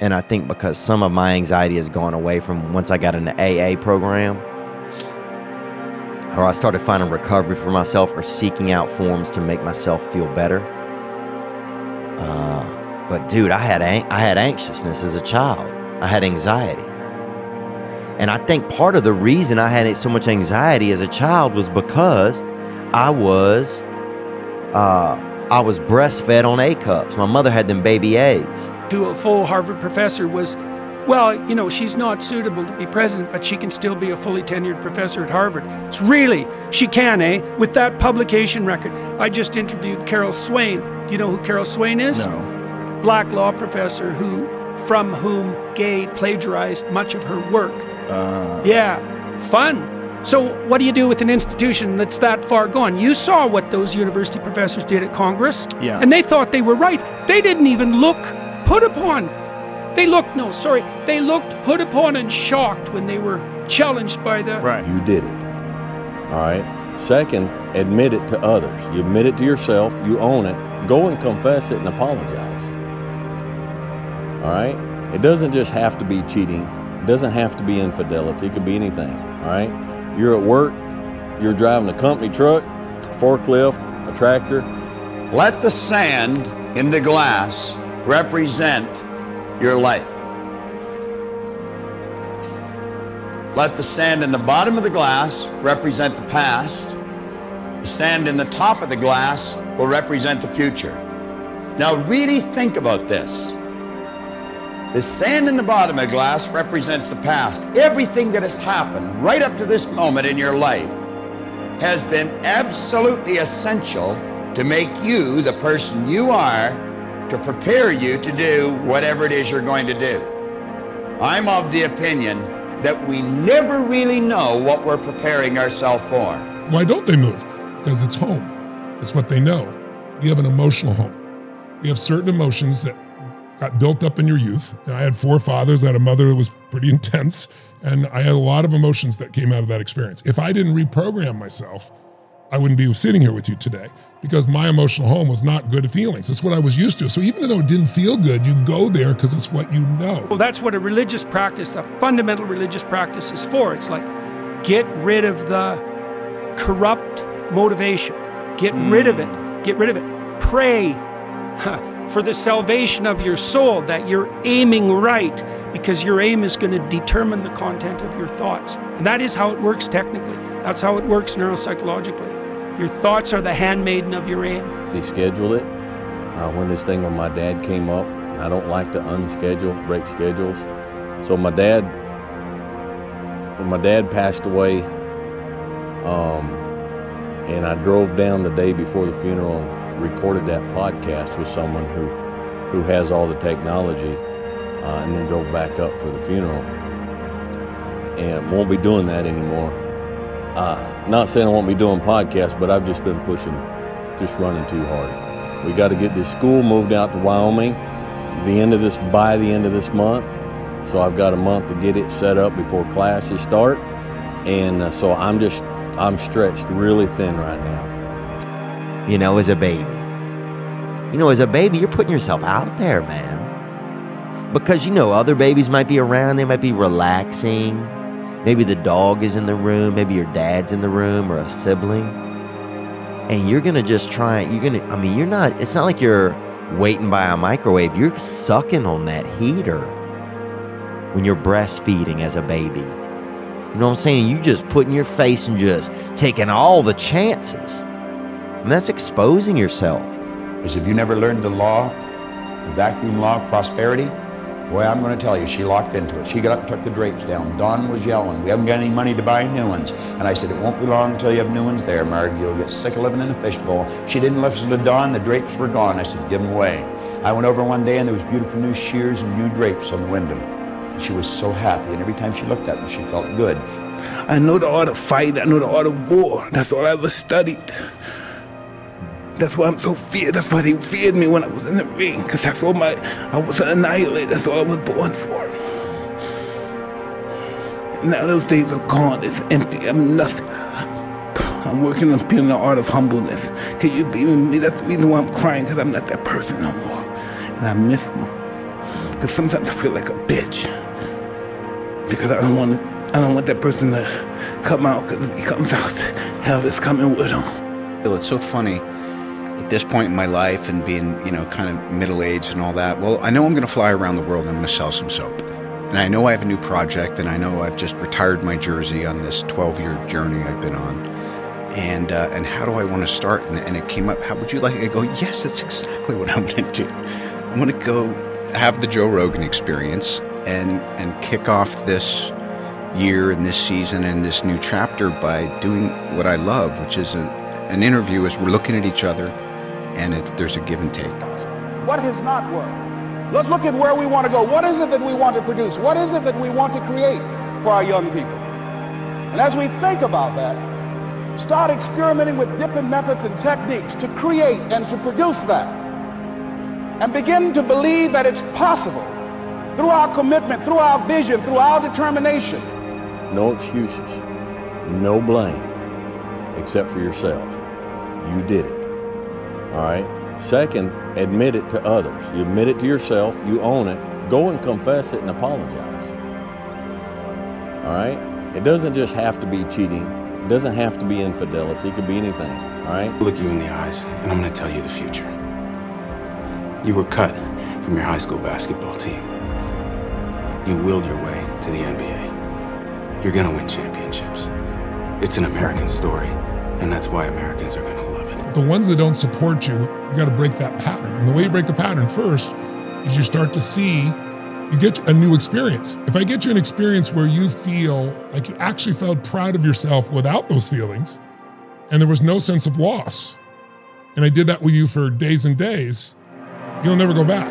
And I think because some of my anxiety has gone away from once I got in the AA program, or I started finding recovery for myself or seeking out forms to make myself feel better. But dude, I had anxiousness as a child. I had anxiety. And I think part of the reason I had so much anxiety as a child was because I was breastfed on A cups. My mother had them baby A's. To a full Harvard professor was, well, you know, she's not suitable to be president, but she can still be a fully tenured professor at Harvard. It's really, she can, with that publication record. I just interviewed Carol Swain. Do you know who Carol Swain is? No. Black law professor from whom Gay plagiarized much of her work. Yeah, fun. So what do you do with an institution that's that far gone? You saw what those university professors did at Congress. Yeah. And they thought they were right. They didn't even look put upon. They looked put upon and shocked when they were challenged by the... Right. You did it. All right. Second, admit it to others. You admit it to yourself. You own it. Go and confess it and apologize. All right. It doesn't just have to be cheating. It doesn't have to be infidelity. It could be anything. All right. You're at work. You're driving a company truck, a forklift, a tractor. Let the sand in the glass represent your life. Let the sand in the bottom of the glass represent the past. The sand in the top of the glass will represent the future. Now really think about this. The sand in the bottom of the glass represents the past. Everything that has happened right up to this moment in your life has been absolutely essential to make you the person you are, to prepare you to do whatever it is you're going to do. I'm of the opinion that we never really know what we're preparing ourselves for. Why don't they move? Because it's home. It's what they know. You have an emotional home. You have certain emotions that got built up in your youth. And I had 4 fathers. I had a mother that was pretty intense. And I had a lot of emotions that came out of that experience. If I didn't reprogram myself, I wouldn't be sitting here with you today, because my emotional home was not good feelings. It's what I was used to. So even though it didn't feel good, you go there because it's what you know. Well, that's what a religious practice, a fundamental religious practice is for. It's like, get rid of the corrupt motivation. Get rid of it. Get rid of it. Pray for the salvation of your soul, that you're aiming right, because your aim is going to determine the content of your thoughts. And that is how it works technically. That's how it works neuropsychologically. Your thoughts are the handmaiden of your aim. They scheduled it. When this thing with my dad came up, I don't like to break schedules. So when my dad passed away, and I drove down the day before the funeral and recorded that podcast with someone who has all the technology, and then drove back up for the funeral. And won't be doing that anymore. Not saying I won't be doing podcasts, but I've just been running too hard. We got to get this school moved out to Wyoming by the end of this month. So I've got a month to get it set up before classes start. And so I'm stretched really thin right now. You know, as a baby, you're putting yourself out there, man. Because, other babies might be around. They might be relaxing. Maybe the dog is in the room. Maybe your dad's in the room, or a sibling. And you're going to just try. It's not like you're waiting by a microwave. You're sucking on that heater when you're breastfeeding as a baby. You know what I'm saying? You just putting your face and just taking all the chances. And that's exposing yourself. Because if you never learned the vacuum law of prosperity, boy, I'm going to tell you, she locked into it. She got up and took the drapes down. Dawn was yelling, we haven't got any money to buy new ones. And I said, it won't be long until you have new ones there, Marg. You'll get sick of living in a fishbowl. She didn't listen to Dawn. The drapes were gone. I said, give them away. I went over one day and there was beautiful new shears and new drapes on the window. She was so happy, and every time she looked at them, she felt good. I know the art of fight. I know the art of war. That's all I ever studied. That's why I'm so feared. That's why they feared me when I was in the ring, because I was an annihilator. That's all I was born for. Now those days are gone. It's empty. I'm nothing. I'm working on feeling the art of humbleness. Can you believe in me? That's the reason why I'm crying, because I'm not that person no more. And I miss them. Because sometimes I feel like a bitch. Because I don't want that person to come out, because if he comes out, hell is coming with him. It's so funny at this point in my life and being, kind of middle-aged and all that. Well, I know I'm going to fly around the world and I'm going to sell some soap. And I know I have a new project, and I know I've just retired my jersey on this 12-year journey I've been on. And how do I want to start? And it came up, how would you like it? I go, yes, that's exactly what I'm going to do. I'm going to go have the Joe Rogan experience and kick off this year and this season and this new chapter by doing what I love, which is an interview as we're looking at each other, and there's a give and take. What has not worked? Let's look at where we want to go. What is it that we want to produce? What is it that we want to create for our young people? And as we think about that, start experimenting with different methods and techniques to create and to produce that. And begin to believe that it's possible through our commitment, through our vision, through our determination. No excuses, no blame, except for yourself. You did it, all right? Second, admit it to others. You admit it to yourself, you own it, go and confess it and apologize, all right? It doesn't just have to be cheating. It doesn't have to be infidelity. It could be anything, all right? Look you in the eyes, and I'm gonna tell you the future. You were cut from your high school basketball team. You willed your way to the NBA. You're gonna win championships. It's an American story, and that's why Americans are gonna love it. The ones that don't support you, you gotta break that pattern. And the way you break the pattern first is you start to see, you get a new experience. If I get you an experience where you feel like you actually felt proud of yourself without those feelings, and there was no sense of loss, and I did that with you for days and days, you'll never go back.